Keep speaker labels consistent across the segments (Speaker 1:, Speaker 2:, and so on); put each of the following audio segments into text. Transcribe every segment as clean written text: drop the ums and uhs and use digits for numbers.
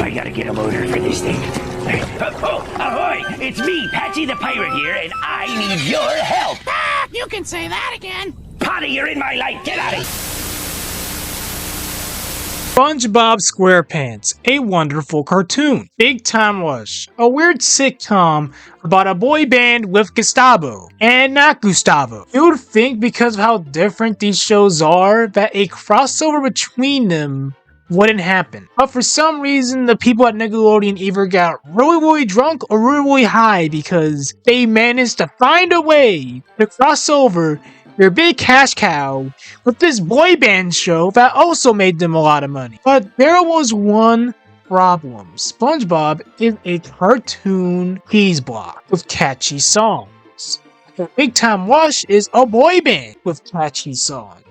Speaker 1: I gotta get a motor for this thing. Oh, ahoy! It's me, Patchy the Pirate here, and I need your help.
Speaker 2: Ah, you can say that again.
Speaker 1: Potty, you're in my life. Get out of here.
Speaker 3: SpongeBob SquarePants, a wonderful cartoon. Big Time Rush, a weird sitcom about a boy band with Gustavo and not Gustavo. You would think because of how different these shows are that a crossover between them wouldn't happen. But for some reason, the people at Nickelodeon either got really drunk or really high because they managed to find a way to cross over their big cash cow with this boy band show that also made them a lot of money. But there was one problem. SpongeBob is a cartoon cheese block with catchy songs. Big Time Rush is a boy band with catchy songs.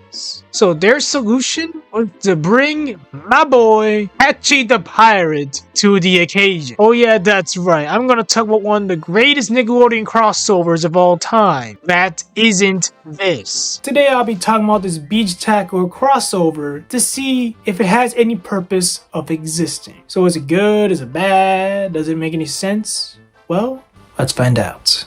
Speaker 3: So their solution was to bring my boy Patchy the Pirate to the occasion. Oh yeah, that's right. I'm gonna talk about one of the greatest Nickelodeon crossovers of all time. That isn't this. Today I'll be talking about this beach tackle crossover to see if it has any purpose of existing. So is it good? Is it bad? Does it make any sense? Well, let's find out.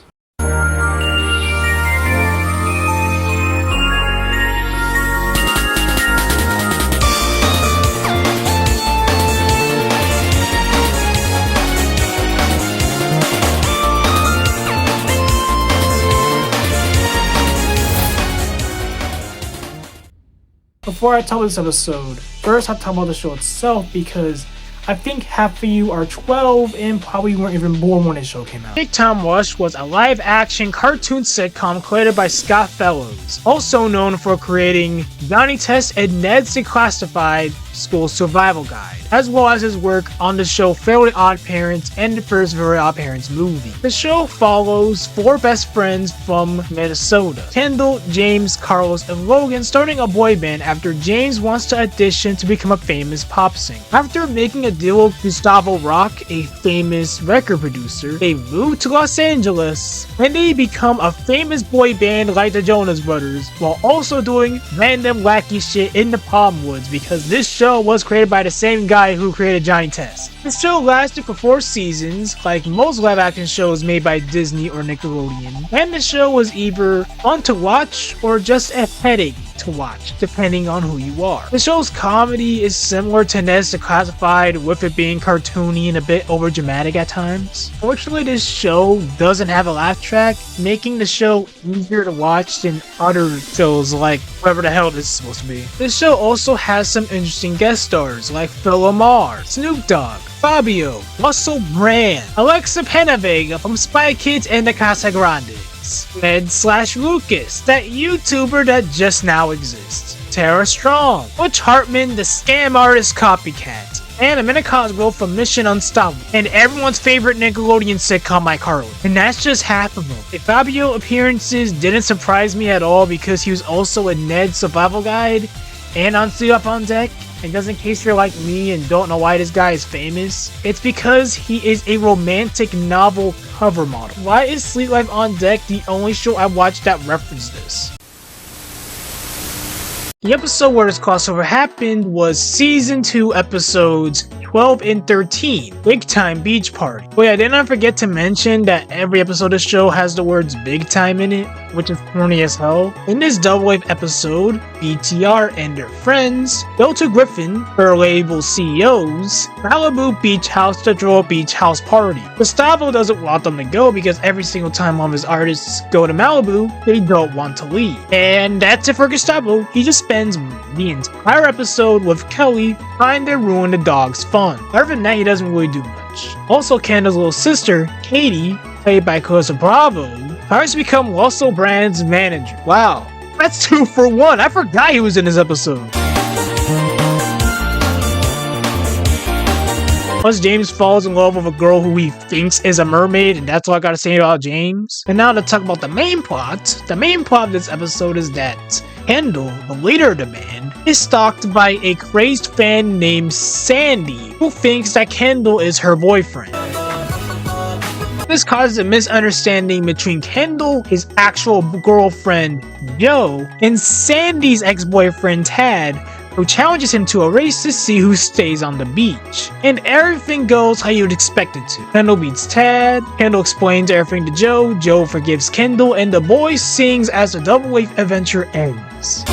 Speaker 3: Before I talk about this episode, first I'll talk about the show itself because I think half of you are 12 and probably weren't even born when this show came out. Big Time Rush was a live-action cartoon sitcom created by Scott Fellows, also known for creating Johnny Test and Ned's Declassified School Survival Guide, as well as his work on the show Fairly Odd Parents and the first Very Odd Parents movie. The show follows four best friends from Minnesota: Kendall, James, Carlos, and Logan, starting a boy band after James wants to audition to become a famous pop singer. After making a deal with Gustavo Rock, a famous record producer, they move to Los Angeles and they become a famous boy band like the Jonas Brothers, while also doing random wacky shit in the Palm Woods because this show was created by the same guy who created Johnny Test. The show lasted for 4 seasons, like most live-action shows made by Disney or Nickelodeon, and the show was either fun to watch or just a headache to watch, depending on who you are. The show's comedy is similar to Ned's Declassified, with it being cartoony and a bit overdramatic at times. Fortunately, this show doesn't have a laugh track, making the show easier to watch than other shows like whatever the hell this is supposed to be. This show also has some interesting guest stars like Phil Lamar, Snoop Dogg, Fabio, Russell Brand, Alexa Penavega from Spy Kids and the Casa Grandes, Ned/Lucas, that YouTuber that just now exists, Tara Strong, Butch Hartman, the scam artist copycat, and Amanda Cosgrove from Mission Unstoppable, and everyone's favorite Nickelodeon sitcom iCarly. And that's just half of them. The Fabio appearances didn't surprise me at all because he was also in Ned's Survival Guide and on Sleep Up on Deck. And just in case you're like me and don't know why this guy is famous, it's because he is a romantic novel cover model. Why is Sleep Life on Deck the only show I watched that referenced this? The episode where this crossover happened was Season 2 episodes 12 and 13, Big Time Beach Party. Oh yeah, didn't I forget to mention that every episode of the show has the words Big Time in it, which is corny as hell. In this Double Wave episode, BTR and their friends go to Griffin, her label CEO's Malibu Beach House to throw a beach house party. Gustavo doesn't want them to go because every single time one of his artists go to Malibu, they don't want to leave. And that's it for Gustavo. He just spends the entire episode with Kelly trying to ruin the dog's fun. Other than that, he doesn't really do much. Also, Kendall's little sister, Katie, played by Clarissa Bravo, tries to become Russell Brand's manager. Wow, that's 2 for 1. I forgot he was in this episode. Plus, James falls in love with a girl who he thinks is a mermaid, and that's all I gotta say about James. And now to talk about the main plot. The main plot of this episode is that Kendall, the leader of the band, is stalked by a crazed fan named Sandy, who thinks that Kendall is her boyfriend. This causes a misunderstanding between Kendall, his actual girlfriend, Joe, and Sandy's ex-boyfriend, Tad, who challenges him to a race to see who stays on the beach. And everything goes how you'd expect it to. Kendall beats Tad, Kendall explains everything to Joe, Joe forgives Kendall, and the boys sings as the Double Wave adventure ends.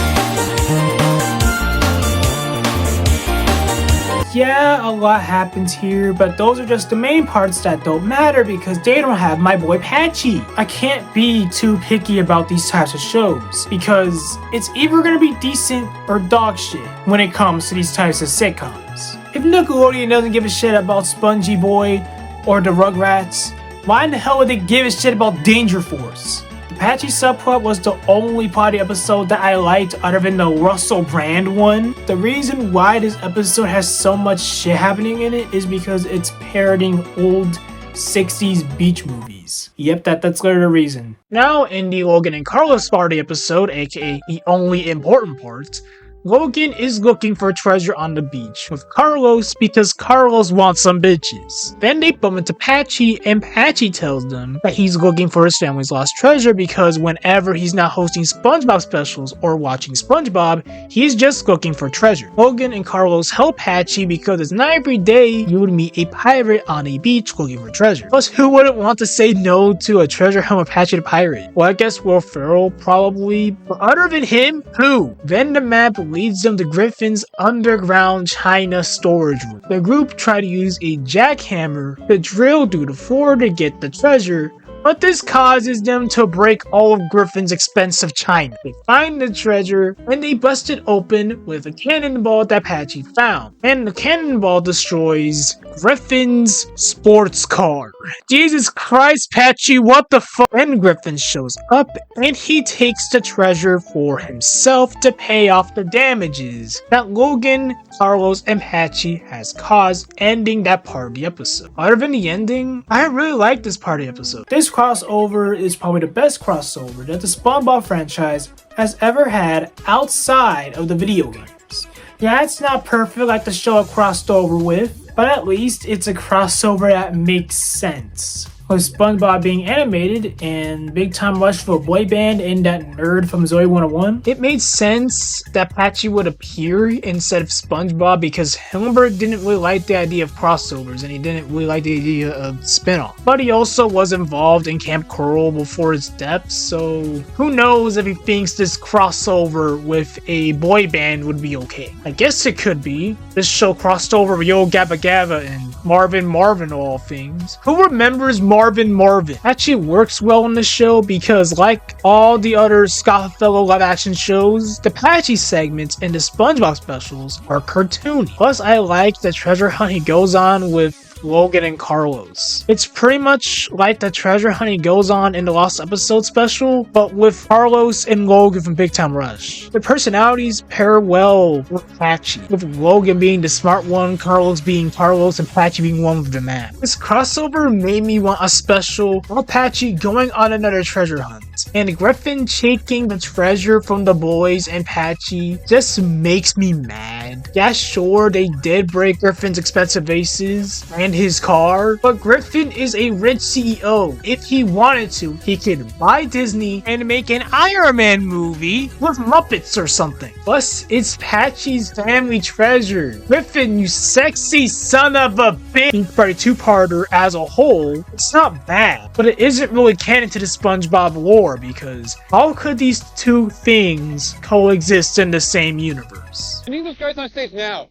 Speaker 3: Yeah, a lot happens here, but those are just the main parts that don't matter because they don't have my boy Patchy. I can't be too picky about these types of shows because it's either gonna be decent or dog shit when it comes to these types of sitcoms. If Nickelodeon doesn't give a shit about Spongy Boy or the Rugrats, why in the hell would they give a shit about Danger Force? The Patchy subplot was the only party episode that I liked other than the Russell Brand one. The reason why this episode has so much shit happening in it is because it's parodying old 60s beach movies. Yep, that's literally the reason. Now in the Logan and Carlos party episode, aka the only important part, Logan is looking for treasure on the beach with Carlos because Carlos wants some bitches. Then they bump into Patchy and Patchy tells them that he's looking for his family's lost treasure because whenever he's not hosting SpongeBob specials or watching SpongeBob, he's just looking for treasure. Logan and Carlos help Patchy because it's not every day you would meet a pirate on a beach looking for treasure. Plus, who wouldn't want to say no to a treasure hunt with Patchy the pirate? Well, I guess Will Ferrell probably, but other than him, who? Then the map leads them to Griffin's underground China storage room. The group try to use a jackhammer to drill through the floor to get the treasure, but this causes them to break all of Griffin's expensive china. They find the treasure and they bust it open with a cannonball that Patchy found. And the cannonball destroys Griffin's sports car. Jesus Christ, Patchy, what the fuck? Then Griffin shows up and he takes the treasure for himself to pay off the damages that Logan, Carlos, and Patchy has caused, ending that party episode. Other than the ending, I really like this party episode. This crossover is probably the best crossover that the SpongeBob franchise has ever had outside of the video games. Yeah, it's not perfect like the show it crossed over with, but at least it's a crossover that makes sense. With SpongeBob being animated and Big Time Rush for a boy band and that nerd from Zoe 101, it made sense that Patchy would appear instead of SpongeBob because Hillenburg didn't really like the idea of crossovers and he didn't really like the idea of spin-off. But he also was involved in Camp Coral before his death, so who knows if he thinks this crossover with a boy band would be okay. I guess it could be. This show crossed over with Yo Gabba Gabba and Marvin of all things. Who remembers Marvin? Actually works well in the show because like all the other Scoffellow live action shows, the Patchy segments and the SpongeBob specials are cartoony. Plus I like the treasure hunt he goes on with Logan and Carlos. It's pretty much like the treasure hunt he goes on in the Lost Episode special, but with Carlos and Logan from Big Time Rush. Their personalities pair well with Patchy, with Logan being the smart one, Carlos being Carlos, and Patchy being one with the map. This crossover made me want a special about Patchy going on another treasure hunt. And Griffin taking the treasure from the boys and Patchy just makes me mad. Yeah, sure, they did break Griffin's expensive vases and his car, but Griffin is a rich CEO. If he wanted to, he could buy Disney and make an Iron Man movie with Muppets or something. Plus, it's Patchy's family treasure. Griffin, you sexy son of a bitch. For a two-parter as a whole, it's not bad, but it isn't really canon to the SpongeBob lore because how could these two things coexist in the same universe?
Speaker 4: Can you those guys on stage now?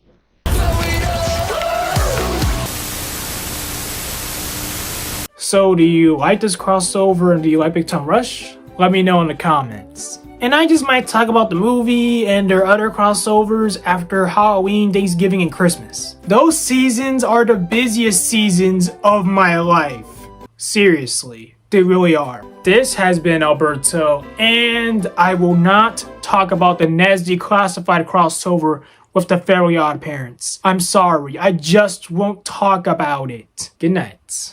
Speaker 3: So do you like this crossover and do you like Big Time Rush? Let me know in the comments. And I just might talk about the movie and their other crossovers after Halloween, Thanksgiving, and Christmas. Those seasons are the busiest seasons of my life. Seriously, they really are. This has been Alberto, and I will not talk about the Nasty Classified crossover with the Fairly Odd Parents. I'm sorry, I just won't talk about it. Good night.